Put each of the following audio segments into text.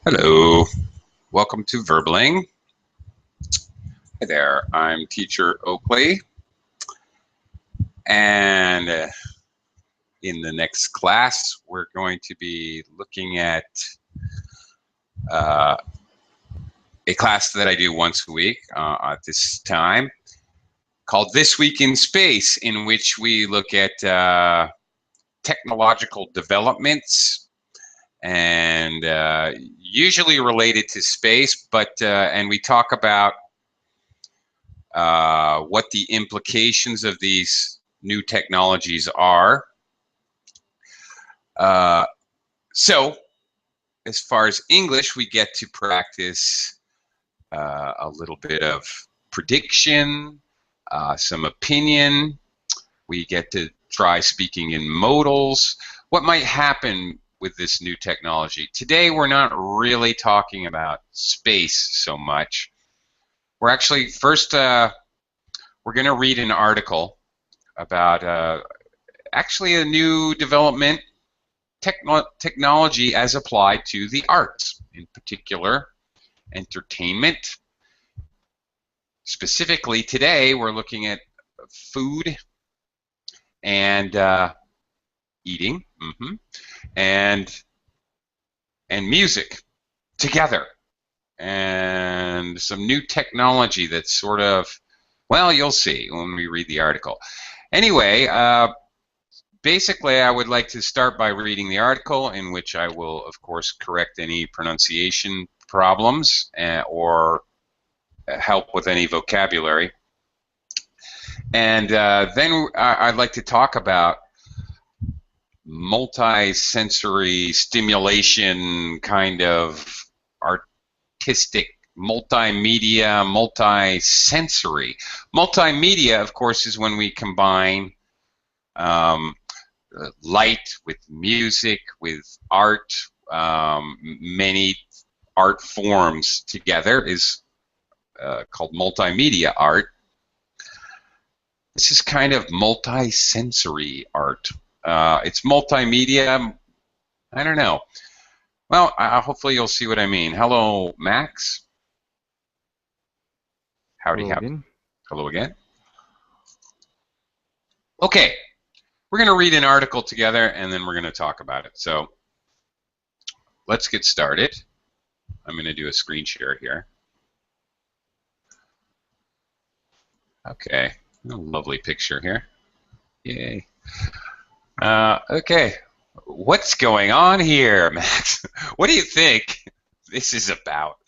Hello, welcome to Verbling. Hi there, I'm teacher Oakley, and in the next class we're going to be looking at a class that I do once a week at this time called This Week in Space, in which we look at technological developments and usually related to space, but and we talk about what the implications of these new technologies are. So, as far as English, we get to practice a little bit of prediction, some opinion. We get to try speaking in modals. What might happen with this new technology? Today, we're not really talking about space so much. We're actually first we're going to read an article about actually a new development technology as applied to the arts, in particular entertainment. Specifically today we're looking at food and eating and music together, and some new technology that's sort of, well, you'll see when we read the article. Anyway, basically I would like to start by reading the article, in which I will of course correct any pronunciation problems or help with any vocabulary. And then I'd like to talk about multi-sensory stimulation, kind of artistic, multimedia, multi-sensory. Multimedia, of course, is when we combine light with music, with art, many art forms together is called multimedia art. This is kind of multi-sensory art. It's multimedia. I don't know. Well, hopefully you'll see what I mean. Hello, Max. Howdy, Hello again. Hello again. Okay, we're going to read an article together, and then we're going to talk about it. So let's get started. I'm going to do a screen share here. Okay, a lovely picture here. Yay. Okay, what's going on here, Max? What do you think this is about?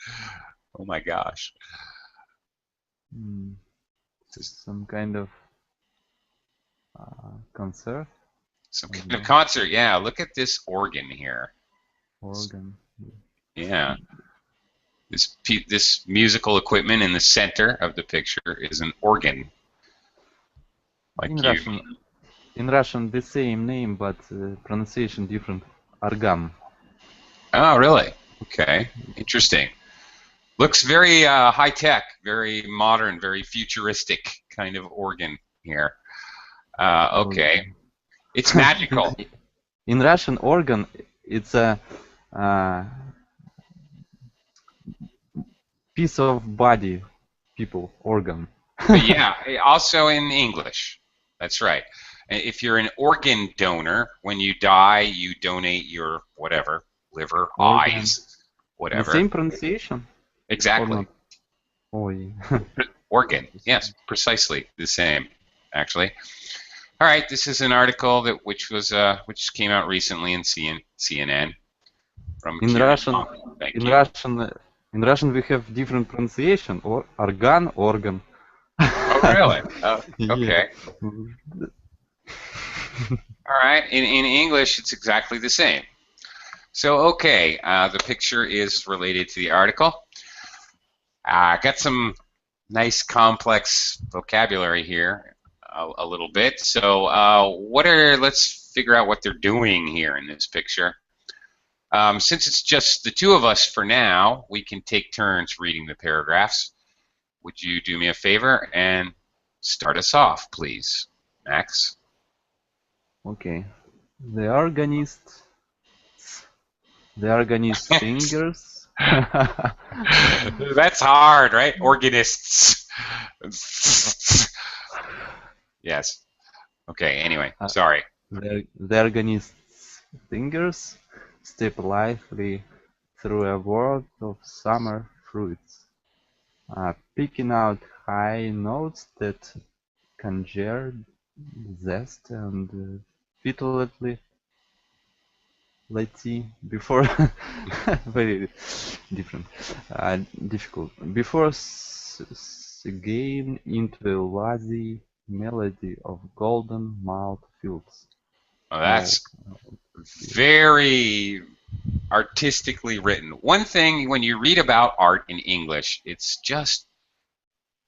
Oh my gosh. Some kind of concert. Some kind of concert, yeah. Look at this organ here. Organ. Yeah. This musical equipment in the center of the picture is an organ. Like in Russian, the same name, but pronunciation different. Organ. Oh, really? Okay. Interesting. Looks very high-tech, very modern, very futuristic kind of organ here. Okay. It's magical. In Russian, organ, it's a piece of body, people, organ. Yeah, also in English. That's right. If you're an organ donor, when you die, you donate your whatever, liver, organ. eyes, whatever. The same pronunciation? Exactly. Oh, yeah. Organ, yes, precisely the same, actually. All right, this is an article which came out recently in CNN. From in Russian, in Russian we have different pronunciation, or organ, organ. Oh, really? Okay. All right. In English, it's exactly the same. So, okay, the picture is related to the article. I got some nice complex vocabulary here, a little bit. So, let's figure out what they're doing here in this picture. Since it's just the two of us for now, we can take turns reading the paragraphs. Would you do me a favor and start us off, please, Max? Okay. The organist singers That's hard, right? Organists. Yes. Okay, anyway, sorry. The organist's fingers step lively through a world of summer fruits, picking out high notes that conjure zest and vitality before very different, difficult before again into a lazy melody of golden malt fields. Well, that's very artistically written. One thing, when you read about art in English, it's just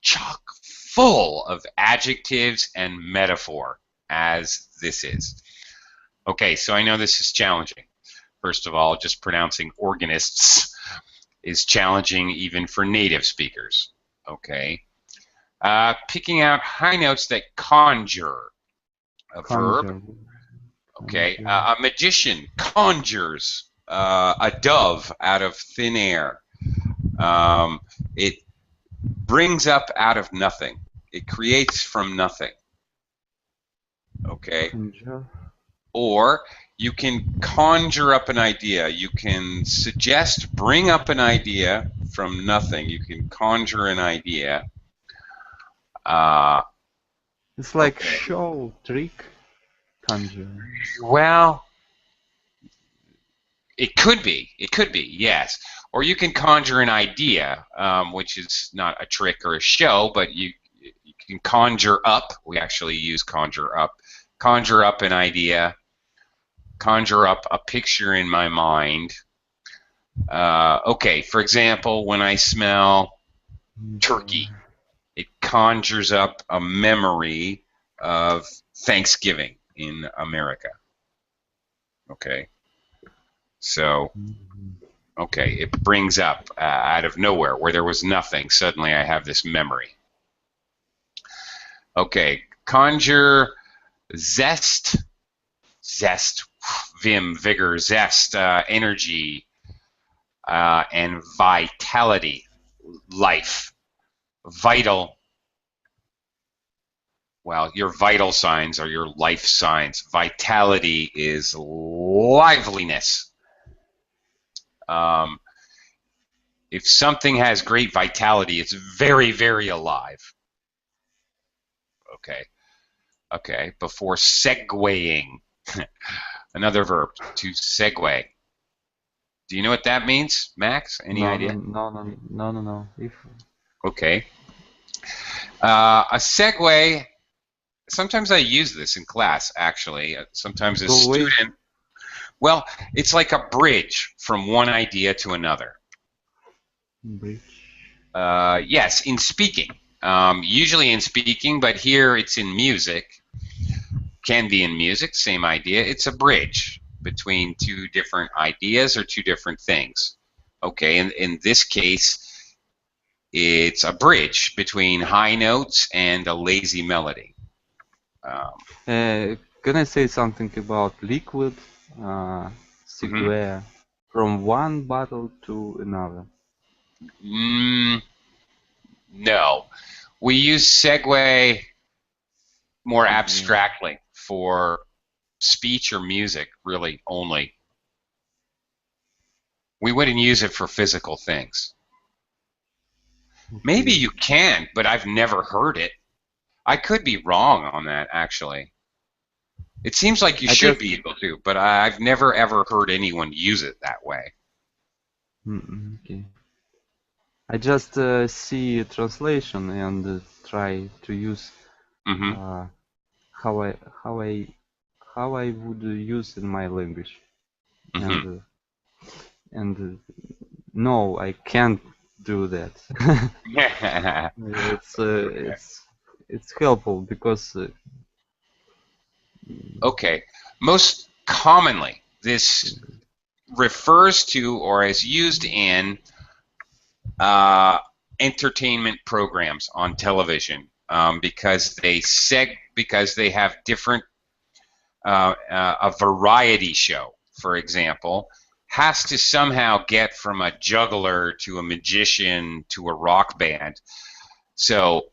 chock full of adjectives and metaphor, as this is. Okay, so I know this is challenging. First of all, just pronouncing organists is challenging even for native speakers. Okay. Picking out high notes that conjure. A verb. Okay. A magician conjures a dove out of thin air. It brings up out of nothing. It creates from nothing. Okay. Or you can conjure up an idea. You can suggest, bring up an idea from nothing. You can conjure an idea. It's like show, trick, conjure. Well, it could be, yes. Or you can conjure an idea, which is not a trick or a show, but you can conjure up. We actually use conjure up. Conjure up an idea. Conjure up a picture in my mind. Okay, for example, when I smell turkey, it conjures up a memory of Thanksgiving in America. Okay, so okay, it brings up out of nowhere, where there was nothing, suddenly I have this memory. Okay, conjure zest, vim, vigor, zest, energy, and vitality, life, vital. Well, your vital signs are your life signs. Vitality is liveliness. If something has great vitality, it's very, very alive. Okay. Okay. Before segueing, another verb, to segue. Do you know what that means, Max? Any idea? No. Okay. A segue. Sometimes I use this in class, actually. Sometimes as a student. Well, it's like a bridge from one idea to another. Bridge. Yes, in speaking. Usually in speaking, but here it's in music. Can be in music, same idea. It's a bridge between two different ideas or two different things. Okay, and in this case, it's a bridge between high notes and a lazy melody. Can I say something about liquid segue from one bottle to another? No. We use segue more abstractly for speech or music, really, only. We wouldn't use it for physical things. Maybe you can, but I've never heard it. I could be wrong on that, actually. It seems like you should be able to, but I've never ever heard anyone use it that way. Okay. I just see a translation and try to use how I would use in my language, and no, I can't do that. It's helpful because. Okay. Most commonly, this refers to or is used in entertainment programs on television because they have different a variety show, for example, has to somehow get from a juggler to a magician to a rock band. So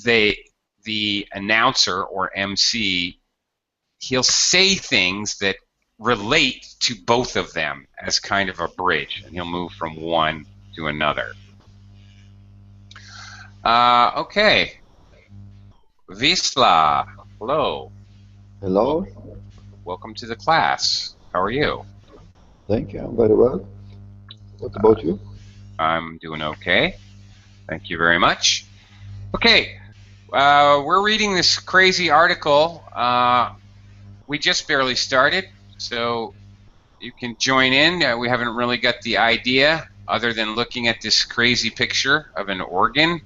the announcer or MC, he'll say things that relate to both of them as kind of a bridge, and he'll move from one to another. Okay. Wisla, hello. Hello. Welcome to the class. How are you? Thank you. I'm very well. What about you? I'm doing okay. Thank you very much. Okay. We're reading this crazy article. We just barely started, so you can join in. We haven't really got the idea other than looking at this crazy picture of an organ.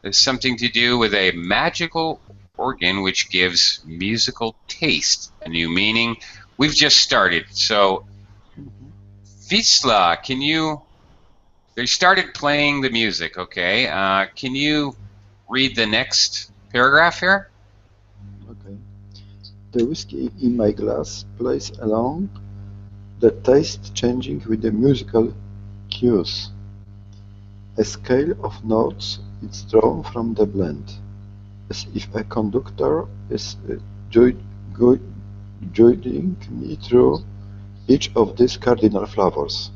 There's something to do with a magical organ which gives musical taste a new meaning. We've just started, so Wisla, they started playing the music, okay? Can you read the next paragraph here? Okay. The whiskey in my glass plays along, the taste changing with the musical cues. A scale of notes is drawn from the blend, as if a conductor is guiding me through each of these cardinal flavors.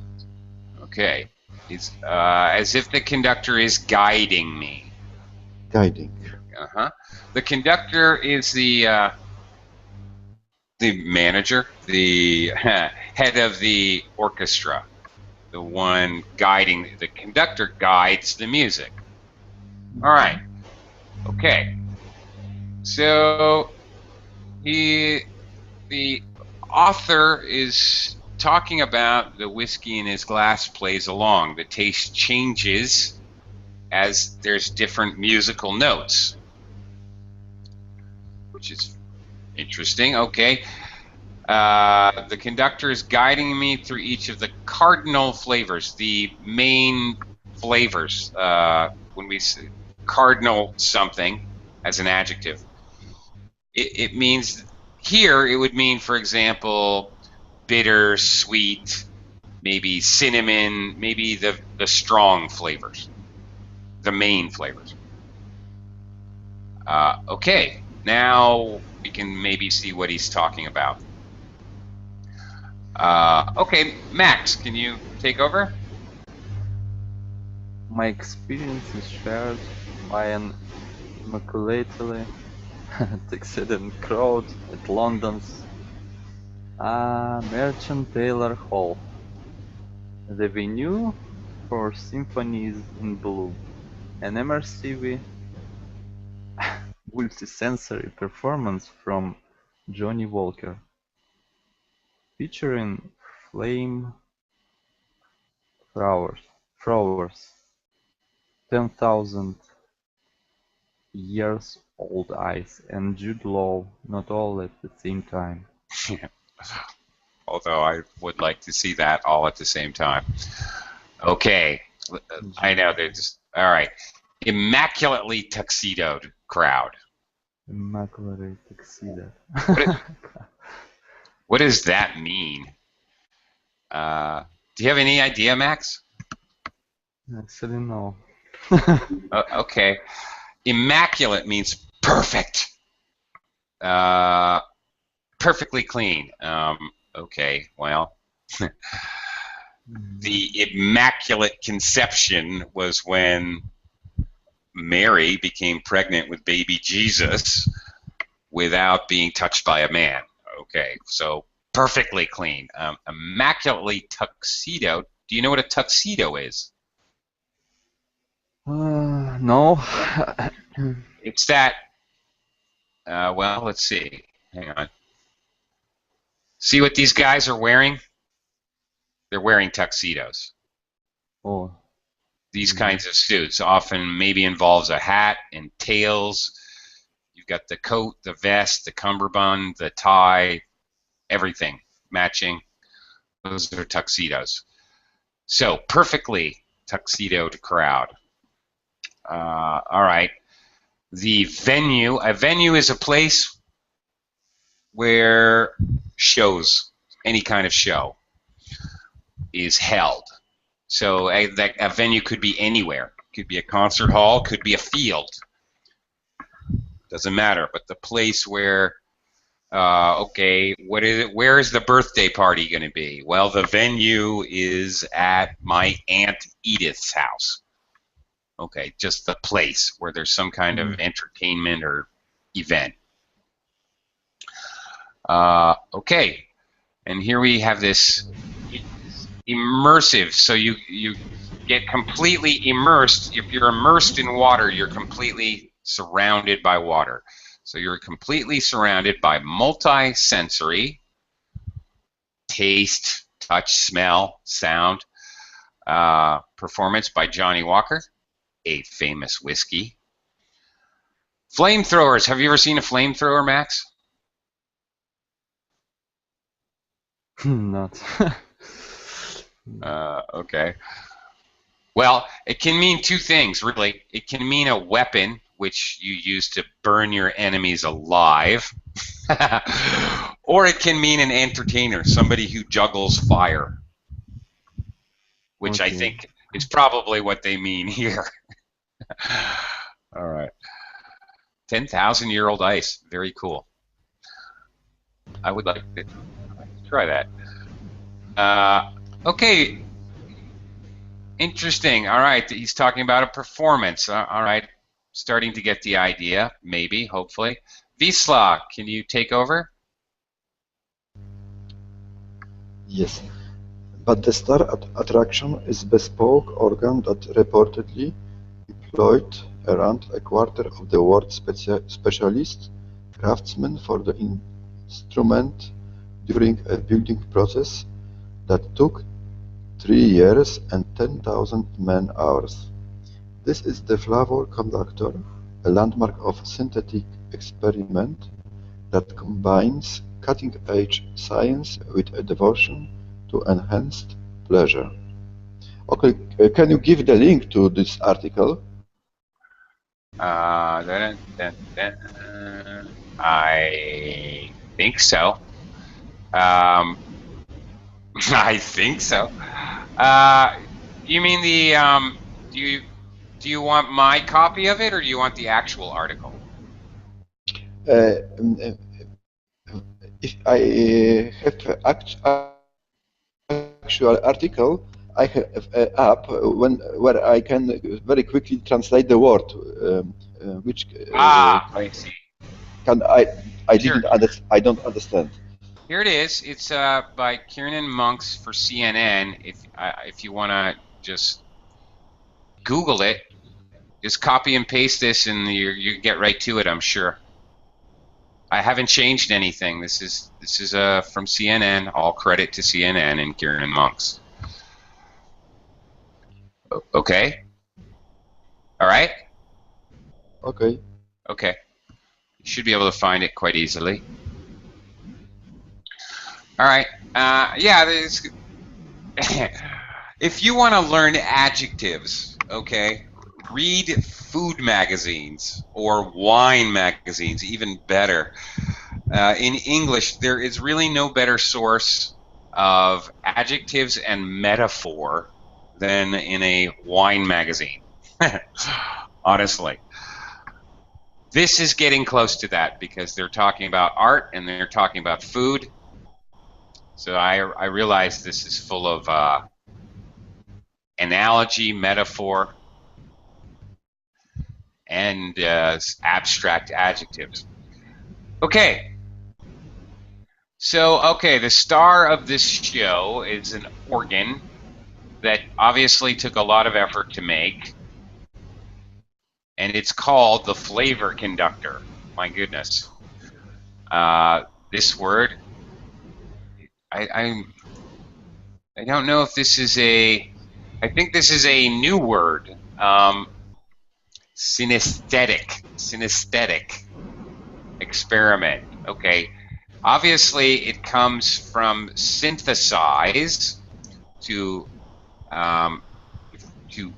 Okay. It's as if the conductor is guiding me. Guiding. Uh-huh. The conductor is the manager, the head of the orchestra, the one guiding. The conductor guides the music. All right. Okay. So the author is talking about the whiskey in his glass plays along. The taste changes as there's different musical notes, which is interesting. Okay. The conductor is guiding me through each of the cardinal flavors, the main flavors. When we say cardinal something as an adjective, it means, here it would mean, for example, bitter, sweet, maybe cinnamon, maybe the strong flavors, the main flavors. Okay, now we can maybe see what he's talking about. Okay, Max, can you take over? My experience is shared by an immaculately tuxedoed crowd at London's Merchant Taylor Hall, the venue for Symphonies in Blue, an immersive multi-sensory performance from Johnny Walker, featuring flame throwers, 10,000 years old eyes, and Jude Law, not all at the same time. Although I would like to see that all at the same time. Okay, I know there's, all right. Immaculately tuxedoed crowd. Immaculate tuxedo. What does that mean? Do you have any idea, Max? Actually, no. Okay. Immaculate means perfect. Perfectly clean. Okay, well, the Immaculate Conception was when Mary became pregnant with baby Jesus without being touched by a man. Okay, so perfectly clean. Immaculately tuxedo. Do you know what a tuxedo is? No. It's that, well, let's see. Hang on. See what these guys are wearing? They're wearing tuxedos. Oh. These kinds of suits often maybe involves a hat and tails. You've got the coat, the vest, the cummerbund, the tie, everything matching. Those are tuxedos. So, perfectly tuxedoed crowd. All right. The venue. A venue is a place where shows, any kind of show. is held. So a venue could be anywhere. Could be a concert hall, could be a field. Doesn't matter. But the place where, okay, what is it? Where is the birthday party going to be? Well, the venue is at my Aunt Edith's house. Okay, just the place where there's some kind of entertainment or event. Okay, and here we have this immersive. So you get completely immersed. If you're immersed in water, you're completely surrounded by water. So you're completely surrounded by multi-sensory, taste, touch, smell, sound, performance by Johnnie Walker, a famous whiskey. Flamethrowers. Have you ever seen a flamethrower, Max? Not. Okay. Well, it can mean two things, really. It can mean a weapon, which you use to burn your enemies alive, or it can mean an entertainer, somebody who juggles fire, which I think is probably what they mean here. All right. 10,000-year-old ice. Very cool. I would like to try that. Okay. Interesting. All right. He's talking about a performance. All right. Starting to get the idea, maybe, hopefully. Wisla, can you take over? Yes, but the star attraction is bespoke organ that reportedly employed around a quarter of the world's specialist craftsmen for the instrument during a building process that took 3 years and 10,000 man-hours. This is the Flavor Conductor, a landmark of synthetic experiment that combines cutting-edge science with a devotion to enhanced pleasure. Okay, can you give the link to this article? I think so. I think so. You mean the do you want my copy of it, or do you want the actual article? If I have actual article, I have an app where I can very quickly translate the word, which I see. I don't understand. Here it is. It's by Kiernan Monks for CNN. If you want to just Google it, just copy and paste this, and you get right to it. I'm sure. I haven't changed anything. This is from CNN. All credit to CNN and Kiernan Monks. Okay. All right. Okay. Okay. You should be able to find it quite easily. All right. Yeah. If you want to learn adjectives, okay, read food magazines or wine magazines, even better. In English, there is really no better source of adjectives and metaphor than in a wine magazine. Honestly. This is getting close to that because they're talking about art and they're talking about food. So I realize this is full of analogy, metaphor, and abstract adjectives. Okay. So, okay, the star of this show is an organ that obviously took a lot of effort to make, and it's called the flavor conductor. My goodness. This word, I don't know if this is I think this is a new word. Synesthetic experiment. Okay. Obviously, it comes from synthesize, to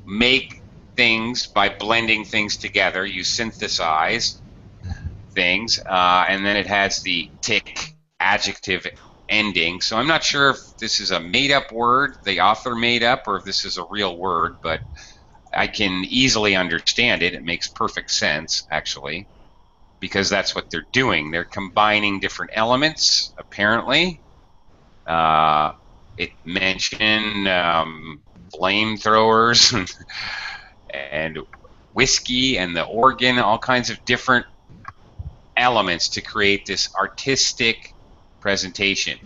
make things by blending things together. You synthesize things, and then it has the tic, adjective, ending. So I'm not sure if this is a made-up word the author made up or if this is a real word, but I can easily understand it. It makes perfect sense, actually, because that's what they're doing. They're combining different elements, apparently. It mentioned flamethrowers and whiskey and the organ, all kinds of different elements to create this artistic presentation.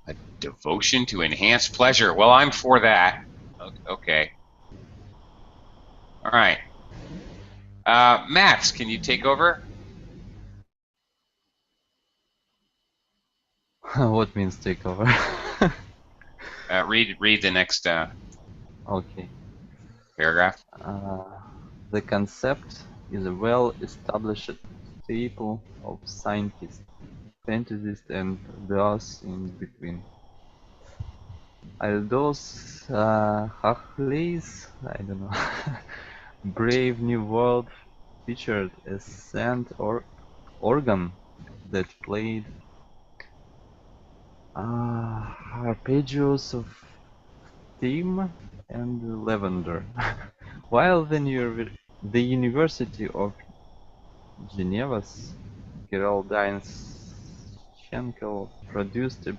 A devotion to enhance pleasure. Well, I'm for that. Okay. All right. Max, can you take over? What means takeover? Read the next Okay. paragraph. The concept is a well-established staple of scientists, fantasists, and those in between. Aldous Huxley's, I don't know, Brave New World featured a sand organ that played arpeggios of thyme and lavender, while the University of Geneva's Geraldine Schenkel produced a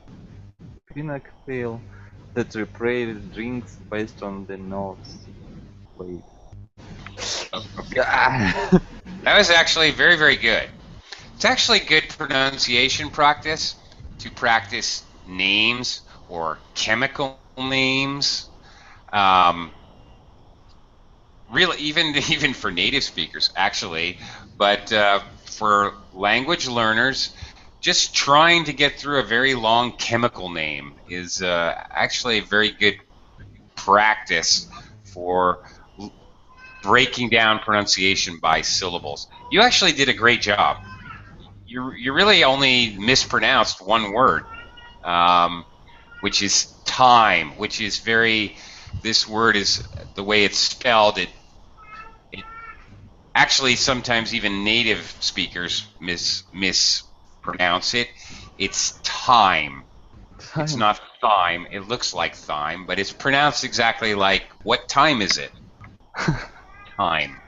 pinochle that replayed drinks based on the notes played. Okay. That was actually very, very good. It's actually good pronunciation practice to practice names or chemical names. Really, even for native speakers, actually, but for language learners, just trying to get through a very long chemical name is actually a very good practice for breaking down pronunciation by syllables. You actually did a great job. You really only mispronounced one word, which is time, which is very. This word is the way it's spelled. It actually sometimes even native speakers mispronounce it. It's time. It's not thyme. It looks like thyme, but it's pronounced exactly like, what time is it? Time.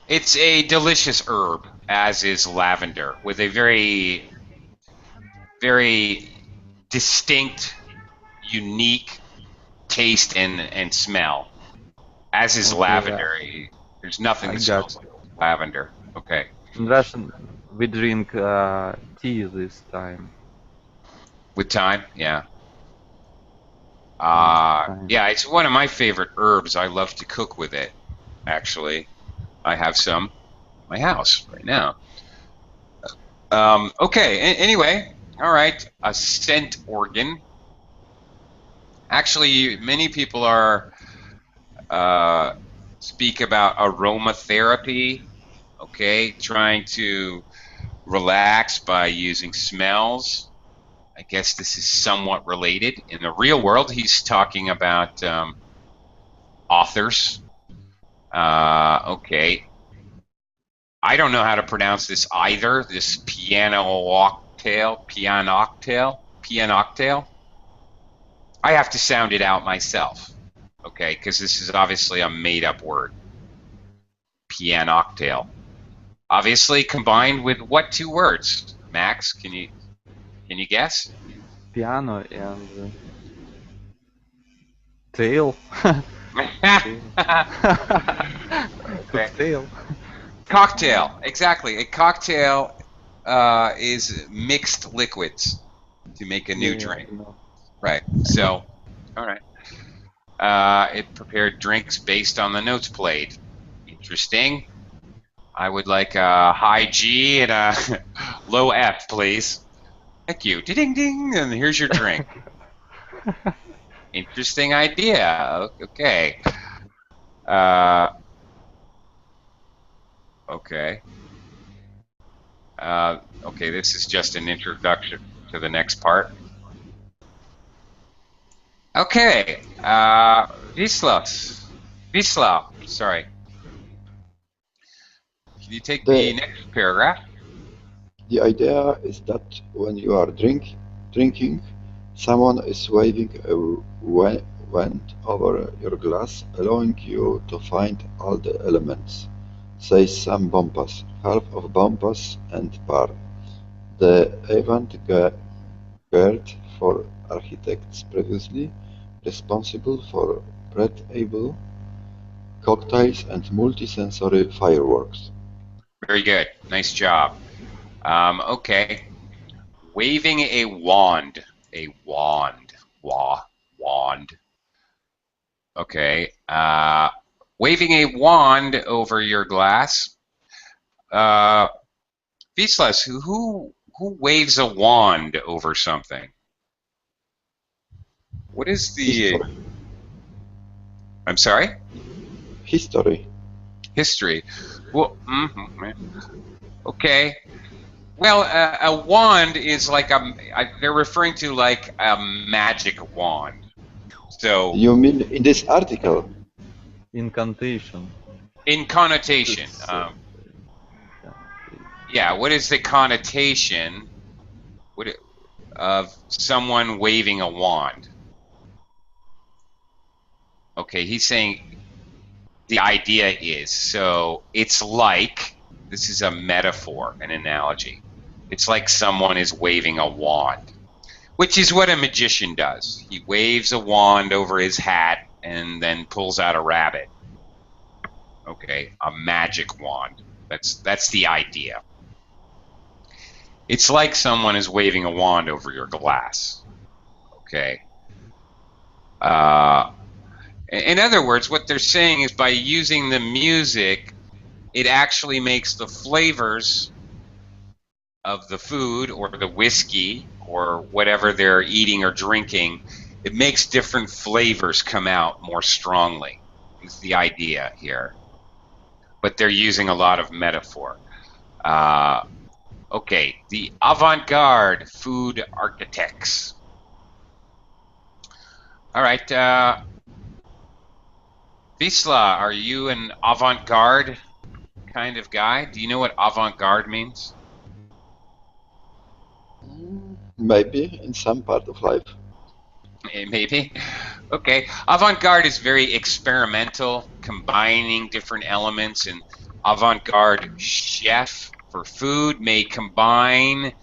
It's a delicious herb, as is lavender, with a very, very distinct, unique taste and smell, as is Okay, lavender. There's nothing I that got smells like lavender. Okay. In Russian, we drink tea this time. With time, yeah. Time. Yeah, it's one of my favorite herbs. I love to cook with it, actually. I have some in my house right now. Okay, anyway, all right, a scent organ. Actually, many people are speak about aromatherapy, okay, trying to relax by using smells. I guess this is somewhat related. In the real world, he's talking about authors. Okay. I don't know how to pronounce this either, this pianoctale. I have to sound it out myself, okay, because this is obviously a made-up word. Pianoctale. Obviously combined with what two words? Max, can you guess? Piano and tail. Cocktail. Cocktail, exactly. A cocktail is mixed liquids to make a new drink. Right. So, all right. It prepared drinks based on the notes played. Interesting. I would like a high G and a low F, please. Thank you. Ding ding, and here's your drink. Interesting idea. Okay. Okay. Okay, this is just an introduction to the next part. Okay. Wisla, sorry. Can you take the next paragraph? The idea is that when you are drinking, someone is waving a wand over your glass, allowing you to find all the elements, say some bombas, half of bombas and par. The avant-garde for architects previously responsible for breathable cocktails and multi-sensory fireworks. Very good. Nice job. Okay. Waving a wand. A wand. Wand. Okay. Waving a wand over your glass. Wislas, who waves a wand over something? What is the... History. I'm sorry? History. History. Well, okay. Well, a wand is like they're referring to like a magic wand. So You mean in this article? Incantation. in connotation, yeah. What is the connotation of someone waving a wand? Okay, he's saying the idea is, so it's like, this is a metaphor, an analogy. It's like someone is waving a wand, which is what a magician does. He waves a wand over his hat and then pulls out a rabbit. Okay, a magic wand. That's the idea. It's like someone is waving a wand over your glass. Okay. In other words, what they're saying is by using the music, it actually makes the flavors of the food or the whiskey or whatever they're eating or drinking, it makes different flavors come out more strongly. Is the idea here. But they're using a lot of metaphor. Okay, the avant-garde food architects. All right, Wisla, are you an avant-garde kind of guy? Do you know what avant-garde means? Maybe in some part of life. Maybe. Okay. Avant-garde is very experimental, combining different elements. An avant-garde chef for food may combine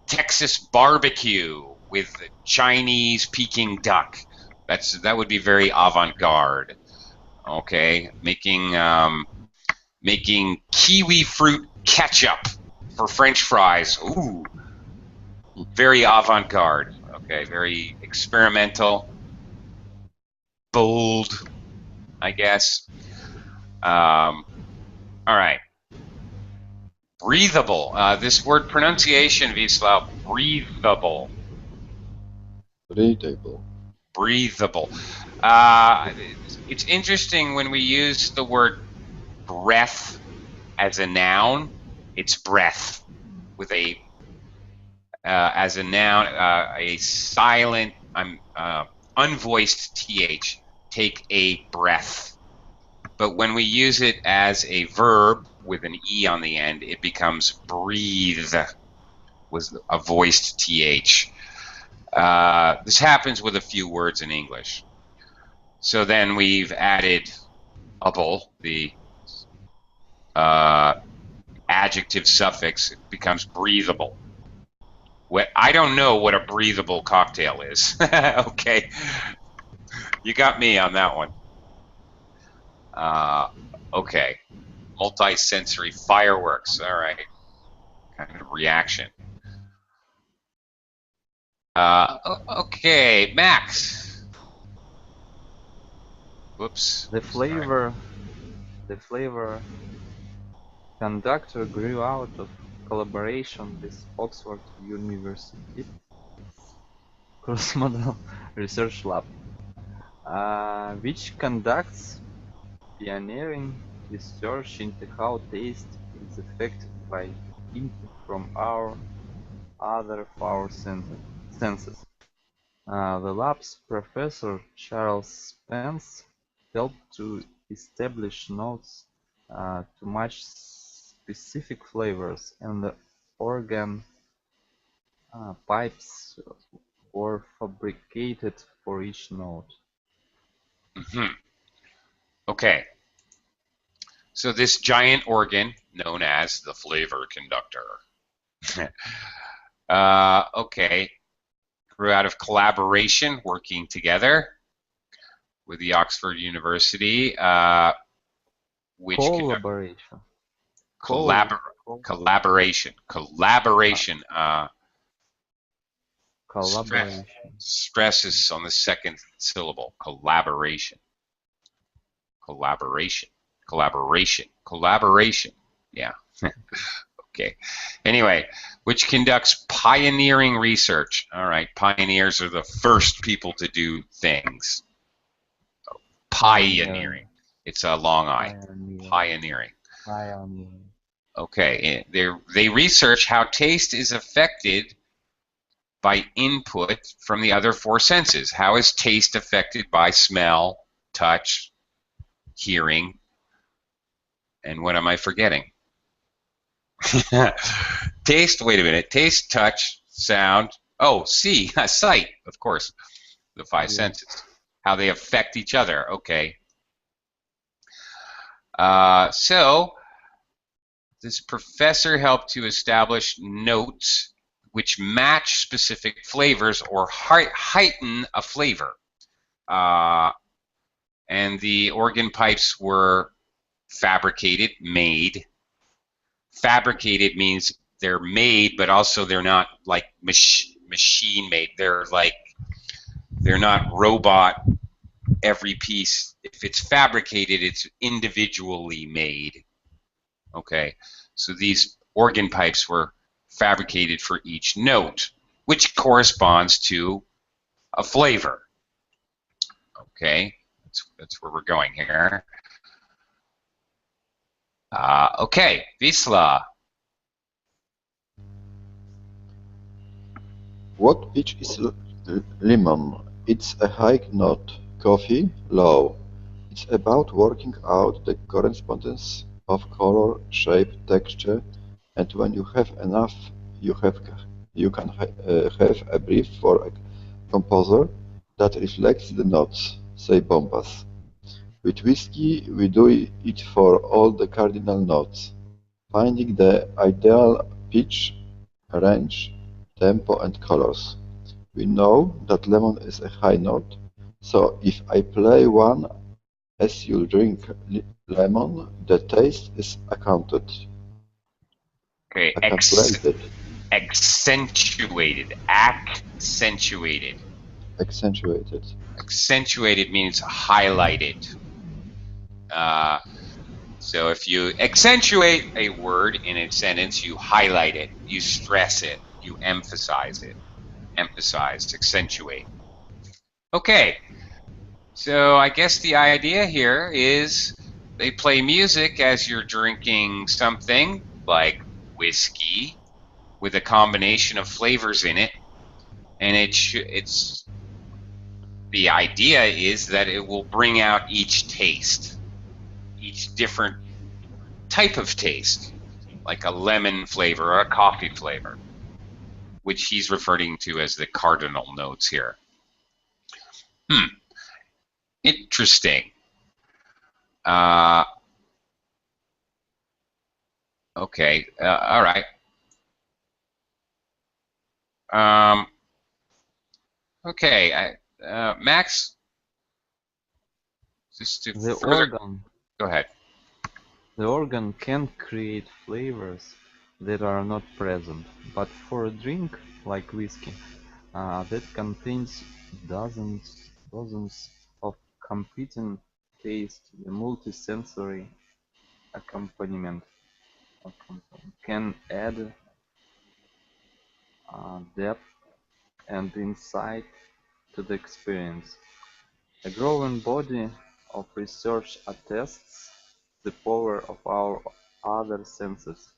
Texas barbecue with Chinese Peking duck. That would be very avant-garde. Okay, making kiwi fruit ketchup for French fries. Ooh, very avant-garde. Okay, very experimental, bold, I guess. All right. Breathable. This word pronunciation, Wisla, breathable. Breathable. Breathable. It's interesting when we use the word breath as a noun. It's breath with a as a noun, a silent, unvoiced th. Take a breath. But when we use it as a verb with an e on the end, it becomes breathe with a voiced th. This happens with a few words in English. So then we've added able, the adjective suffix. It becomes breathable. I don't know what a breathable cocktail is. Okay, you got me on that one. Okay, multi-sensory fireworks. All right, kind of reaction. Okay, Max. Whoops. The flavor conductor grew out of collaboration with Oxford University Cross-Modal Research Lab, which conducts pioneering research into how taste is affected by input from our other four senses. The lab's professor Charles Spence helped to establish notes to match specific flavors and organ pipes were fabricated for each note. Mhm. Okay. So this giant organ, known as the flavor conductor, okay, grew out of collaboration, working together with the Oxford University, which Collaboration. collaboration. Collaboration. Stress is on the second syllable. Collaboration. Yeah. Okay. Anyway, which conducts pioneering research. All right. Pioneers are the first people to do things. Pioneering. It's a long I. Pioneering. Okay. They research how taste is affected by input from the other four senses. How is taste affected by smell, touch, hearing, and what am I forgetting? Taste, wait a minute. Taste, touch, sound. Oh, see, sight, of course. The five senses. How they affect each other. Okay. So, this professor helped to establish notes which match specific flavors or heighten a flavor. And the organ pipes were fabricated, made. Fabricated means they're made, but also they're not like machine made. They're not robot. Every piece, if it's fabricated, it's individually made. Okay, so these organ pipes were fabricated for each note, which corresponds to a flavor. Okay, that's where we're going here. Okay, Wisla. What pitch is lemon? It's a high note. Coffee, low. It's about working out the correspondence of color, shape, texture, and when you have enough, you can have a brief for a composer that reflects the notes, say Bombas. With whiskey, we do it for all the cardinal notes, finding the ideal pitch, range, tempo, and colors. We know that lemon is a high note, so if I play one as you drink lemon, the taste is accounted. Okay, Accentuated. Accentuated. Accentuated. Accentuated means highlighted. So if you accentuate a word in a sentence, you highlight it, you stress it, you emphasize it. Emphasize, accentuate. Okay, so I guess the idea here is they play music as you're drinking something like whiskey with a combination of flavors in it, and it's the idea is that it will bring out each taste, each different type of taste, like a lemon flavor or a coffee flavor, which he's referring to as the cardinal notes here. Interesting. Okay, all right. Okay, Max, just to The further... organ. Go ahead. The organ can create flavors that are not present, but for a drink like whiskey that contains dozens of competing tastes, the multisensory accompaniment can add depth and insight to the experience. A growing body of research attests the power of our other senses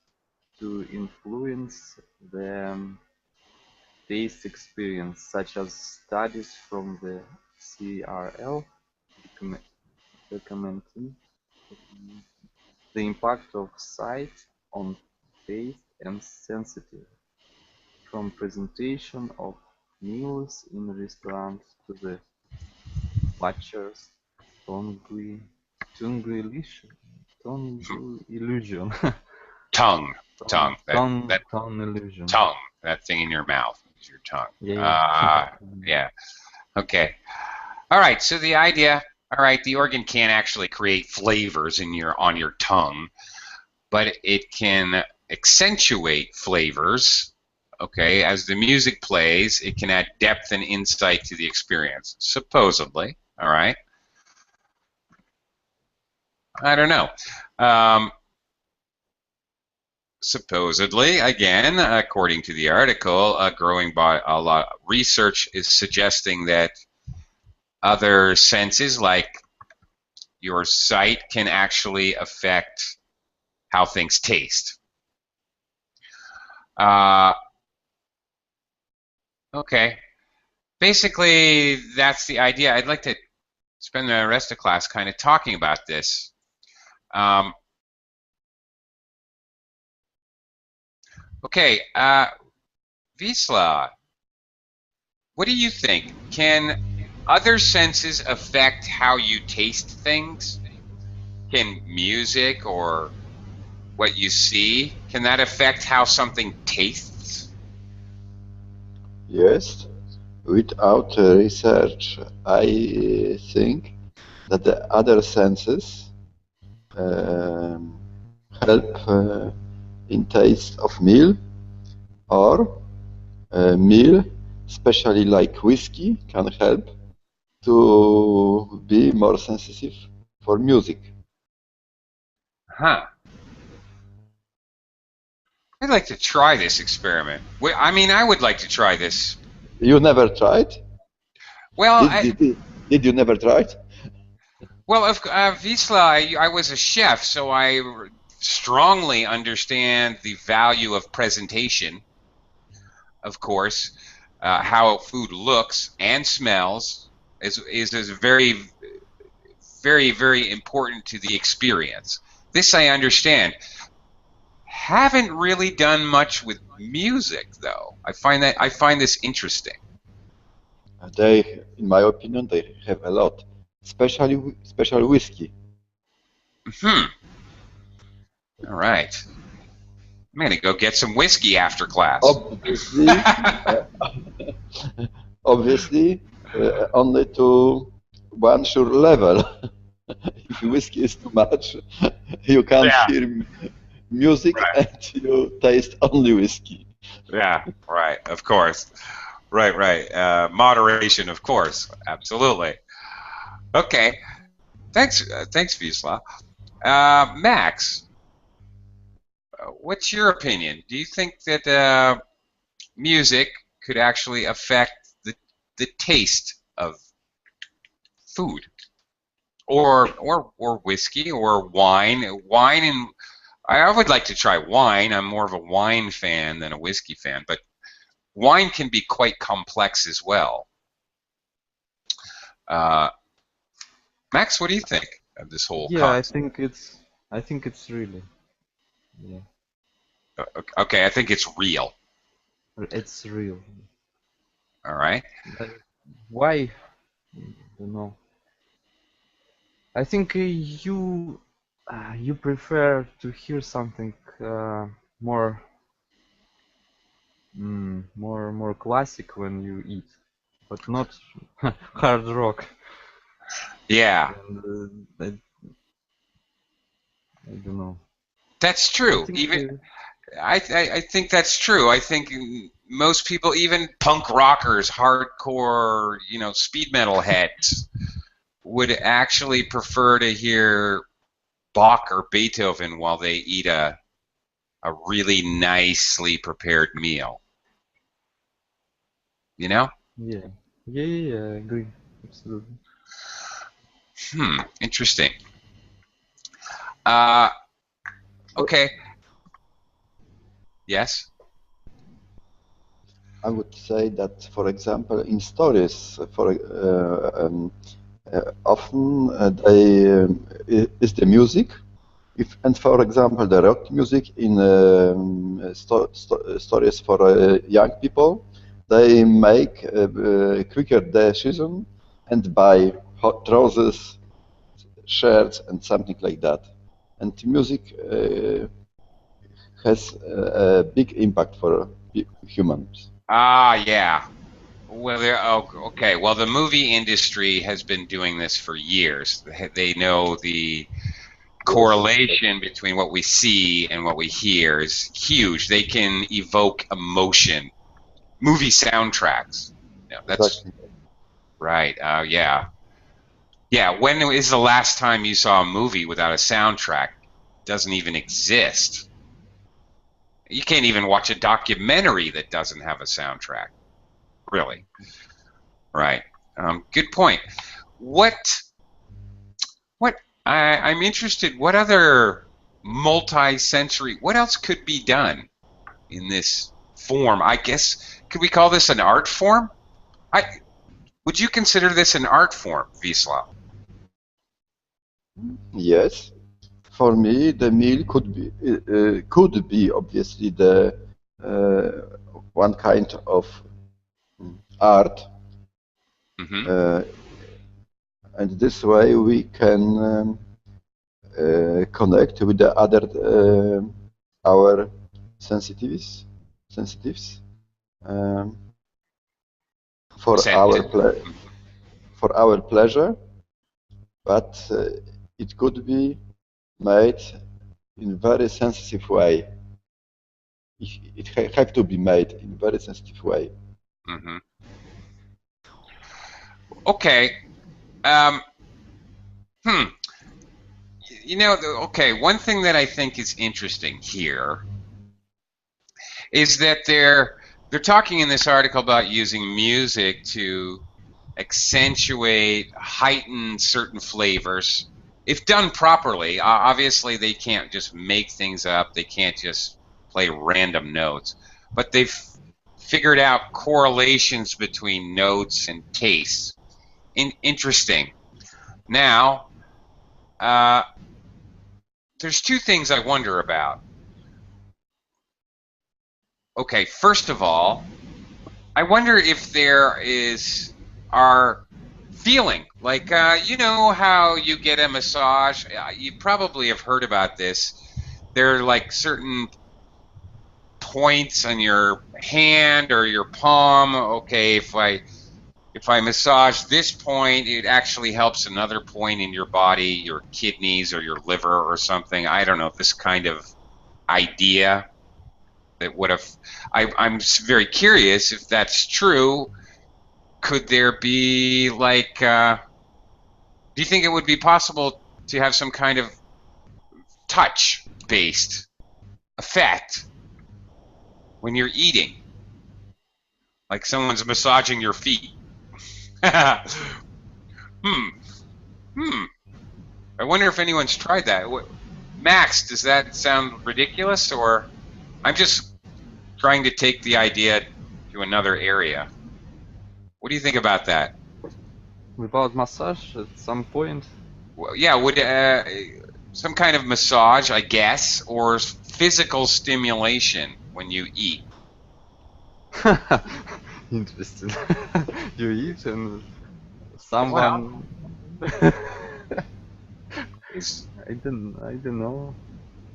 to influence the taste experience, such as studies from the CRL documenting the impact of sight on taste and sensitive, from presentation of meals in restaurants to the butcher's tongue illusion. Tongue. Tongue. Tongue illusion. Tongue. That thing in your mouth is your tongue. Yeah. Yeah. Okay. All right. So the idea. All right. The organ can't actually create flavors on your tongue, but it can accentuate flavors. Okay. As the music plays, it can add depth and insight to the experience. Supposedly. All right. I don't know. Supposedly, again, according to the article, research is suggesting that other senses, like your sight, can actually affect how things taste. Okay. Basically, that's the idea. I'd like to spend the rest of class kind of talking about this. Okay, Wisla, what do you think? Can other senses affect how you taste things? Can music or what you see, can that affect how something tastes? Yes. Without research, I think that the other senses help in taste of meal, or meal, especially like whiskey, can help to be more sensitive for music. Huh. I'd like to try this experiment. I mean, I would like to try this. You never tried? Well, did you never try it? Well, Wisla, I was a chef, so I strongly understand the value of presentation, of course. How food looks and smells is very, very, very important to the experience. This I understand. Haven't really done much with music, though. I find this interesting. They, in my opinion, they have a lot, especially whiskey. All right. I'm gonna go get some whiskey after class. Obviously, only to one sure level. If whiskey is too much, you can't hear music, and you taste only whiskey. Yeah, right. Of course. Right. Moderation, of course. Absolutely. Okay. Thanks, Wisla. Max, what's your opinion? Do you think that music could actually affect the taste of food, or whiskey, or wine? And I would like to try wine. I'm more of a wine fan than a whiskey fan, but wine can be quite complex as well. Max, what do you think of this whole concept? I think it's really. Yeah. Okay, I think it's real. It's real. All right. Why? I don't know. I think you prefer to hear something more classic when you eat, but not hard rock. Yeah. And, I don't know. That's true. I think that's true. I think most people, even punk rockers, hardcore, speed metal heads, would actually prefer to hear Bach or Beethoven while they eat a really nicely prepared meal. You know? Yeah, I agree. Absolutely. Interesting. Okay. Yes? I would say that, for example, in stories, often is the music And for example, the rock music in stories for young people, they make quicker decision and buy hot trousers, shirts, and something like that. And music has a big impact for humans. Ah, yeah. Well, okay. Well, the movie industry has been doing this for years. They know the correlation between what we see and what we hear is huge. They can evoke emotion. Movie soundtracks. Yeah, that's Exactly. right. Yeah. Yeah. When is the last time you saw a movie without a soundtrack? It doesn't even exist. You can't even watch a documentary that doesn't have a soundtrack. Really. Right. Good point. I'm interested, what other multi-sensory, what else could be done in this form? I guess, could we call this an art form? Would you consider this an art form, Wisla? Yes. For me, the meal could be obviously the one kind of art, Mm-hmm. and this way we can connect with the other our sensitives um, for our pleasure, but it could be made in very sensitive way. It have to be made in very sensitive way. Mm-hmm. Okay. You know, okay, one thing that I think is interesting here is that they're talking in this article about using music to accentuate, heighten certain flavors. If done properly, obviously they can't just make things up. They can't just play random notes. But they've figured out correlations between notes and tastes. Interesting. Now, there's two things I wonder about. Okay, first of all, I wonder if there is our feeling, like you know how you get a massage. You probably have heard about this. There are like certain points on your hand or your palm. Okay, if I massage this point, it actually helps another point in your body, your kidneys or your liver or something. I don't know, this kind of idea. That would have, I'm very curious if that's true. Could there be like, do you think it would be possible to have some kind of touch-based effect when you're eating? Like someone's massaging your feet. I wonder if anyone's tried that. Max, does that sound ridiculous, or I'm just trying to take the idea to another area? What do you think about that? Without massage at some point? Well, yeah, would some kind of massage, I guess, or physical stimulation when you eat? Interesting. You eat and someone. I don't know.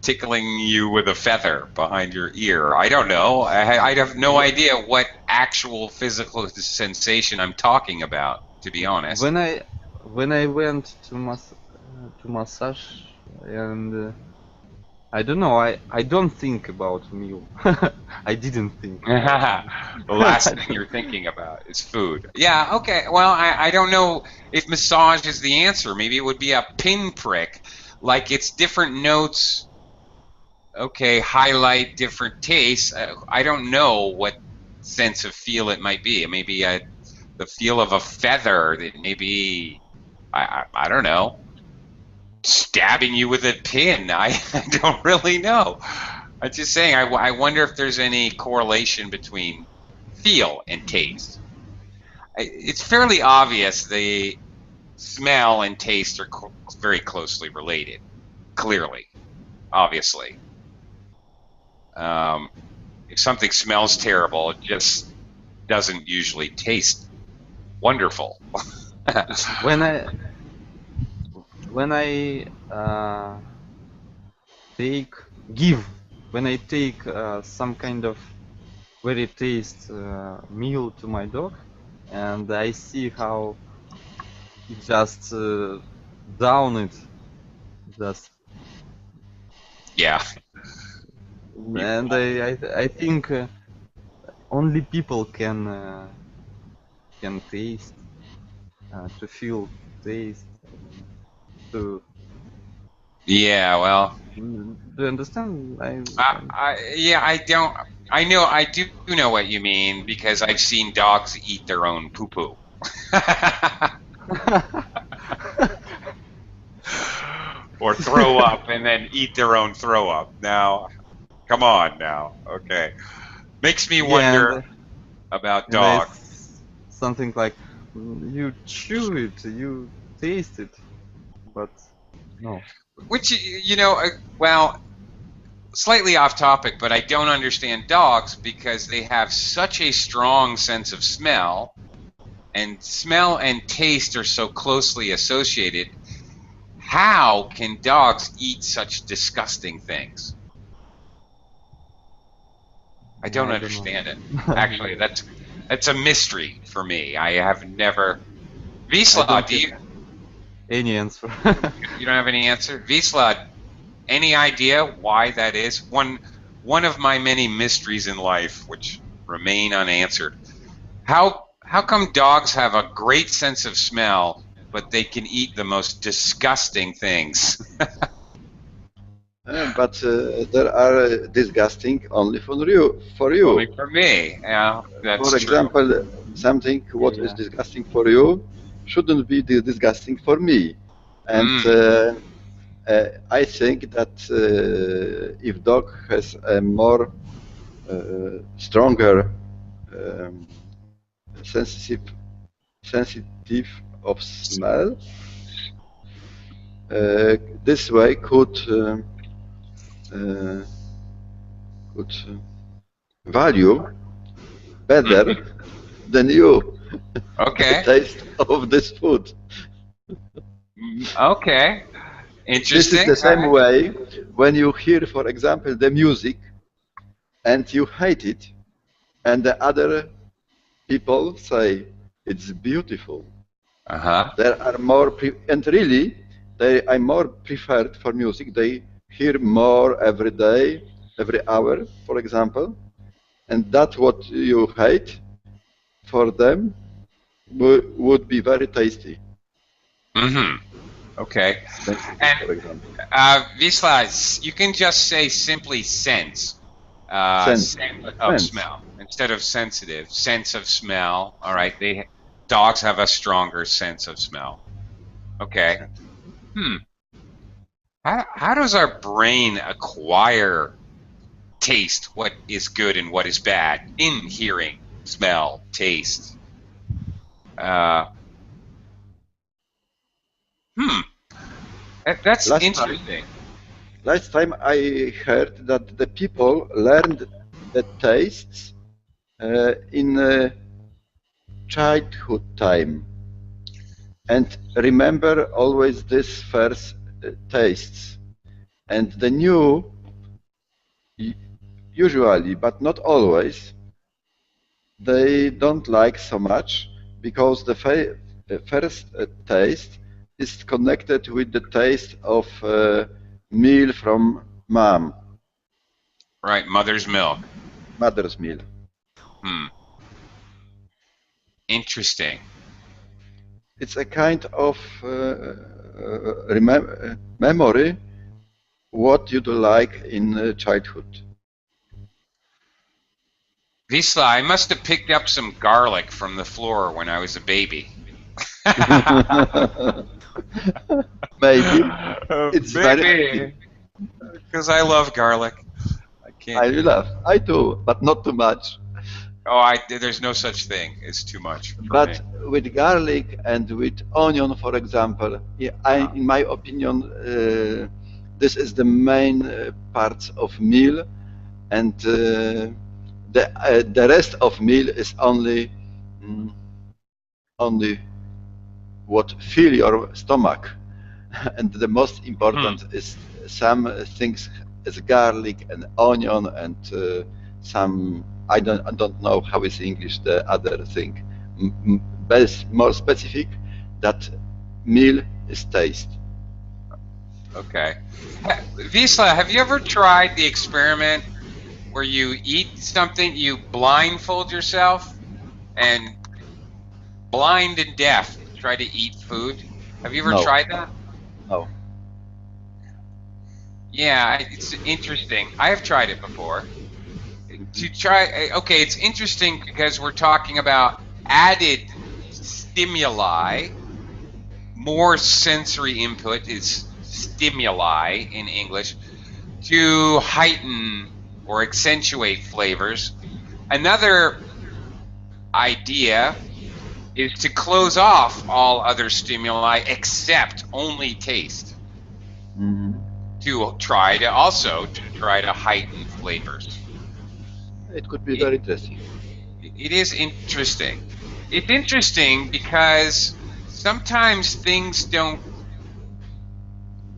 Tickling you with a feather behind your ear. I don't know. I have no idea what actual physical sensation I'm talking about, to be honest. When I went to massage and I don't know. I don't think about meal. I didn't think. The last thing you're thinking about is food. Yeah, okay. Well, I don't know if massage is the answer. Maybe it would be a pinprick. Like it's different notes, okay, highlight different tastes. I don't know what sense of feel it might be. It may be the feel of a feather. That maybe, I don't know, stabbing you with a pin. I don't really know. I'm just saying, I wonder if there's any correlation between feel and taste. It's fairly obvious the smell and taste are very closely related, clearly. obviously. If something smells terrible, it just doesn't usually taste wonderful. When I take some kind of very taste meal to my dog, and I see how it just down it, just Yeah. and I think only people can taste, to feel taste, to Yeah, well, do you understand? yeah, I don't. I do know what you mean because I've seen dogs eat their own poo-poo. Or throw up and then eat their own throw up. Now, come on now. Okay. Makes me wonder about and I dogs. something like you chew it, you taste it, but no. Which, well, slightly off topic, but I don't understand dogs because they have such a strong sense of smell, and smell and taste are so closely associated. How can dogs eat such disgusting things? I don't understand it. Actually, that's a mystery for me. I have never. Wisla, do you? Any answer? You don't have any answer? Wisla, any idea why that is? One of my many mysteries in life which remain unanswered. How come dogs have a great sense of smell, but they can eat the most disgusting things? But there are disgusting only for you. Only for me. Yeah, that's For true. example, something what is disgusting for you shouldn't be disgusting for me. And I think that if dog has a more stronger sensitive of smell, this way could value better than you Okay. the taste of this food. Okay. Interesting. This is the same way when you hear, for example, the music and you hate it, and the other people say it's beautiful. There are more, and really, they are more preferred for music. They hear more every day, every hour, for example, and that's what you hate for them would be very tasty. Okay. And Wisla, you can just say simply sense. Sense of smell instead of sensitive. Sense of smell. All right. Dogs have a stronger sense of smell. Okay. How does our brain acquire taste, what is good and what is bad, in hearing, smell, taste? That's interesting. Last time I heard that the people learned the tastes in childhood time and remember always this first tastes, and the new usually, but not always, they don't like so much because the first taste is connected with the taste of meal from mom. Right, mother's milk. Mother's milk. Interesting. It's a kind of memory what you do like in childhood. Wisla, I must have picked up some garlic from the floor when I was a baby. Maybe. It's maybe. Because I love garlic. I do, but not too much. Oh, there's no such thing. It's too much. But with garlic and with onion, for example, in my opinion, This is the main part of meal, and the rest of meal is only what fill your stomach. And the most important is some things as garlic and onion and some I don't know how is English the other thing. More specific, that meal is taste. Okay. Wisla, have you ever tried the experiment where you eat something, you blindfold yourself, and blind and deaf try to eat food? Have you ever No. tried that? No. Yeah, it's interesting. I have tried it before. To try, okay, it's interesting because we're talking about added stimuli. More sensory input is stimuli in English to heighten or accentuate flavors. Another idea is to close off all other stimuli except only taste. To try to heighten flavors. It could be very interesting. It is interesting. It's interesting because sometimes things don't.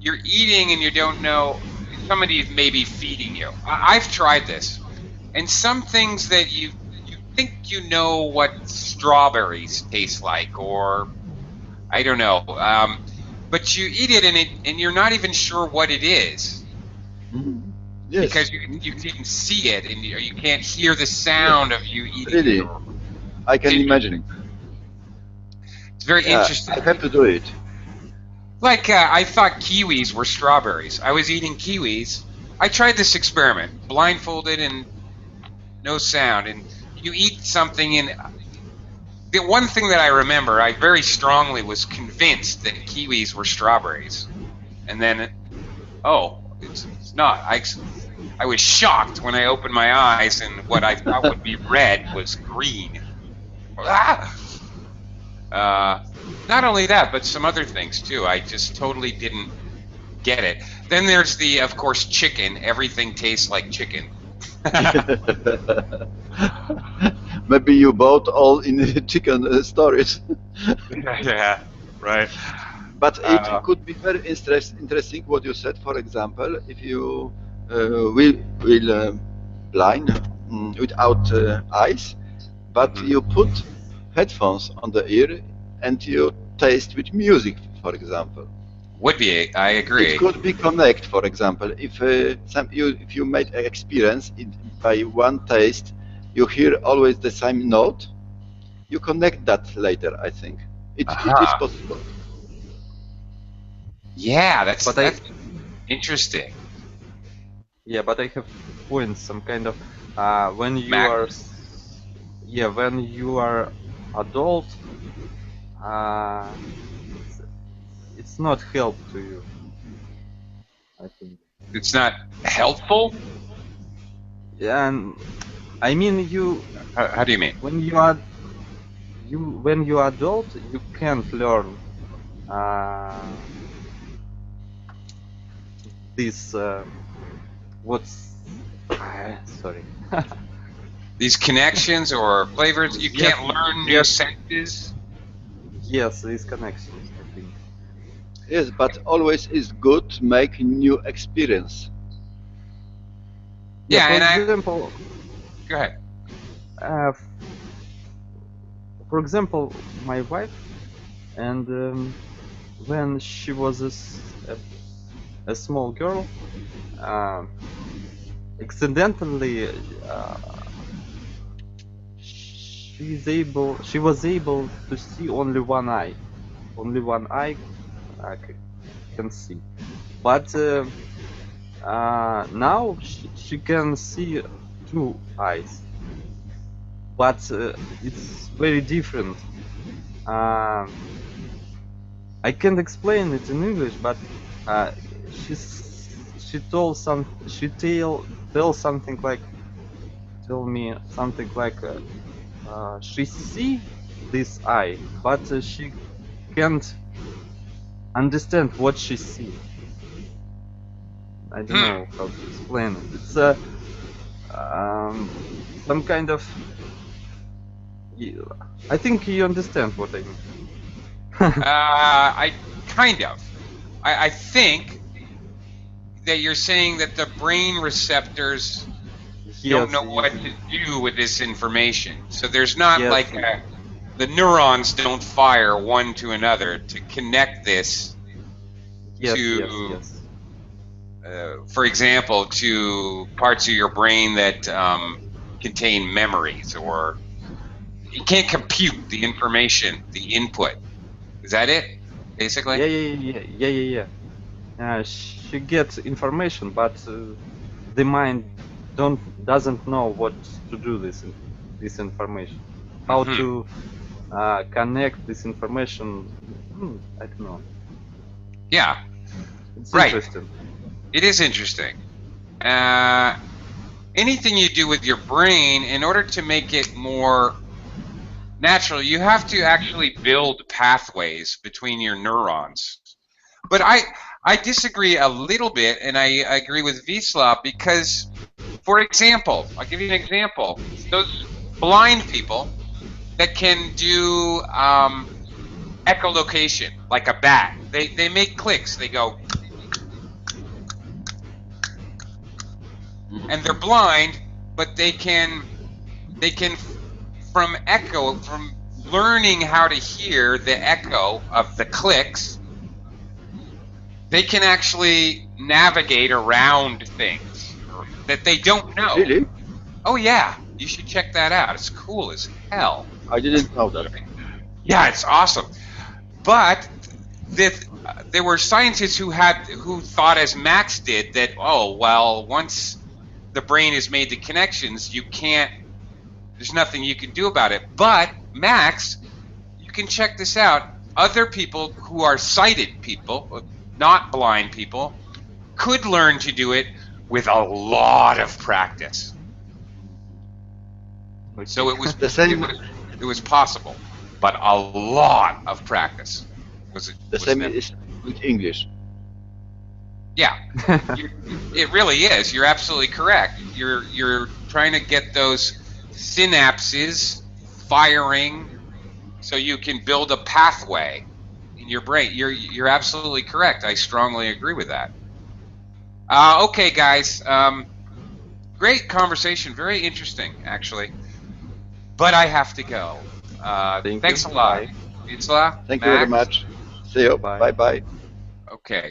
You're eating and you don't know. Somebody's maybe feeding you. I've tried this, and some things that you think you know what strawberries taste like, or I don't know. But you eat it and you're not even sure what it is. Yes. Because you can see it and you can't hear the sound of you eating really? it. I can imagine. It's very interesting. I have to do it. Like I thought kiwis were strawberries. I was eating kiwis. I tried this experiment, blindfolded and no sound, and you eat something and the one thing that I remember, I very strongly was convinced that kiwis were strawberries, and then, it's not. I was shocked when I opened my eyes and what I thought would be red was green. Not only that, but some other things too. I just totally didn't get it. Then there's of course, chicken. Everything tastes like chicken. Maybe you bought all in chicken stories. Yeah, right. But it could be very interesting what you said. For example, if you will blind without eyes, but you put headphones on the ear and you taste with music, for example. Would be, I agree. It could be connect, for example, if you made an experience by one taste, you hear always the same note. You connect that later, I think. It is possible. Yeah, that's interesting. Yeah, but I have points. Some kind of when you when you are adult, it's not help to you, I think. It's not helpful? Yeah, and I mean you. How do you mean? When you are adult, you can't learn this. Sorry. These connections or flavors, you can't learn new senses? Yes, these connections, I think. Yes, but always is good to make new experience. Yeah, for example, go ahead. For example, my wife, and when she was a small girl, accidentally she was able to see only one eye. Only one eye can see. But now she can see two eyes. But it's very different. I can't explain it in English, but she tell me something like she see this eye, but she can't understand what she see. I don't know how to explain it. It's some kind of. I think you understand what I mean. I kind of. I think that you're saying that the brain receptors don't know what to do with this information. So there's not Yes. like the neurons don't fire one to another to connect this Yes, to, yes. for example, to parts of your brain that contain memories, or you can't compute the information, the input. Is that it, basically? Yeah. She gets information, but the mind doesn't know what to do this information. How Mhm. to connect this information? I don't know. Yeah, It's Right. interesting. it is interesting. Anything you do with your brain, in order to make it more natural, you have to actually build pathways between your neurons. But I disagree a little bit, and I agree with Wisla, because, for example, I'll give you an example. Those blind people that can do echolocation, like a bat, they make clicks. They go, and they're blind, but they can from learning how to hear the echo of the clicks, they can actually navigate around things that they don't know. Really? Oh yeah, you should check that out. It's cool as hell. I didn't know that. Yeah, it's awesome. But there were scientists who thought, as Max did, that, oh well, once the brain has made the connections, there's nothing you can do about it. But Max, you can check this out. Other people who are sighted people, not blind people, could learn to do it with a lot of practice. So it was The same- it was possible, but a lot of practice was The same is with English. Yeah, it really is. You're absolutely correct. You're trying to get those synapses firing so you can build a pathway in your brain. You're absolutely correct. I strongly agree with that. Okay, guys. Great conversation. Very interesting, actually. But I have to go. Thank Thanks you. a lot. Bye. Itzla, Thank you very Max? much. See you. Bye. Bye bye. Okay.